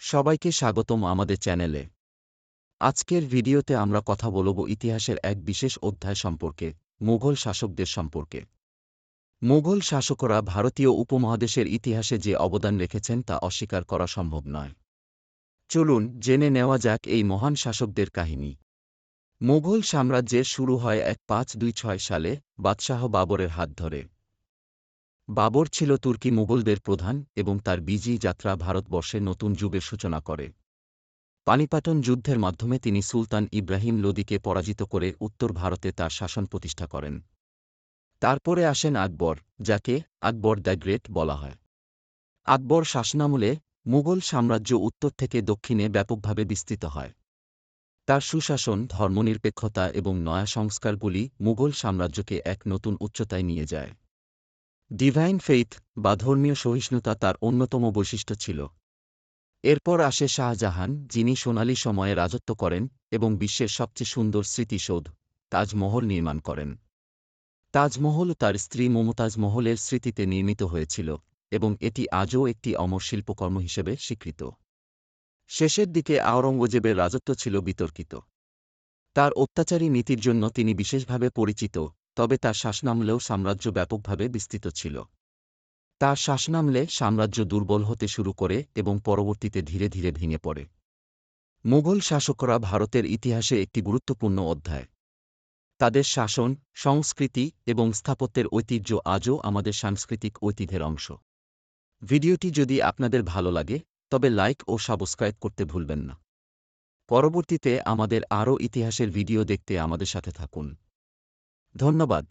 সবাইকে স্বাগতম আমাদের চ্যানেলে। আজকের ভিডিওতে আমরা কথা বলব ইতিহাসের এক বিশেষ অধ্যায় সম্পর্কে, মুঘল শাসকদের সম্পর্কে। মুঘল শাসকরা ভারতীয় উপমহাদেশের ইতিহাসে যে অবদান রেখেছেন তা অস্বীকার করা সম্ভব নয়। চলুন জেনে নেওয়া যাক এই মহান শাসকদের কাহিনী। মুঘল সাম্রাজ্যের শুরু হয় 1526 সালে বাদশাহ বাবরের হাত ধরে। বাবর ছিল তুর্কি মুঘলদের প্রধান এবং তার বিজয়ী যাত্রা ভারতবর্ষে নতুন যুগের সূচনা করে। পানিপাটন যুদ্ধের মাধ্যমে তিনি সুলতান ইব্রাহিম লোদিকে পরাজিত করে উত্তর ভারতে তার শাসন প্রতিষ্ঠা করেন। তারপরে আসেন আকবর, যাকে আকবর দ্য গ্রেট বলা হয়। আকবর শাসনামলে মুঘল সাম্রাজ্য উত্তর থেকে দক্ষিণে ব্যাপকভাবে বিস্তৃত হয়। তার সুশাসন, ধর্মনিরপেক্ষতা এবং নয়া সংস্কারগুলি মুঘল সাম্রাজ্যকে এক নতুন উচ্চতায় নিয়ে যায়। ডিভাইন ফেইথ বা ধর্মীয় সহিষ্ণুতা তার অন্যতম বৈশিষ্ট্য ছিল। এরপর আসে শাহজাহান, যিনি সোনালী সময়ে রাজত্ব করেন এবং বিশ্বের সবচেয়ে সুন্দর স্মৃতিসৌধ তাজমহল নির্মাণ করেন। তাজমহল তার স্ত্রী মমতাজ মহলের স্মৃতিতে নির্মিত হয়েছিল এবং এটি আজও একটি অমর শিল্পকর্ম হিসেবে স্বীকৃত। শেষের দিকে আওরঙ্গজেবের রাজত্ব ছিল বিতর্কিত। তার অত্যাচারী নীতির জন্য তিনি বিশেষভাবে পরিচিত, তবে তার শাসনামলেও সাম্রাজ্য ব্যাপকভাবে বিস্তৃত ছিল। তার শাসনামলে সাম্রাজ্য দুর্বল হতে শুরু করে এবং পরবর্তীতে ধীরে ধীরে ভেঙে পড়ে। মুঘল শাসকরা ভারতের ইতিহাসে একটি গুরুত্বপূর্ণ অধ্যায়। তাদের শাসন, সংস্কৃতি এবং স্থাপত্যের ঐতিহ্য আজও আমাদের সাংস্কৃতিক ঐতিহ্যের অংশ। ভিডিওটি যদি আপনাদের ভালো লাগে তবে লাইক ও সাবস্ক্রাইব করতে ভুলবেন না। পরবর্তীতে আমাদের আরও ইতিহাসের ভিডিও দেখতে আমাদের সাথে থাকুন। ধন্যবাদ।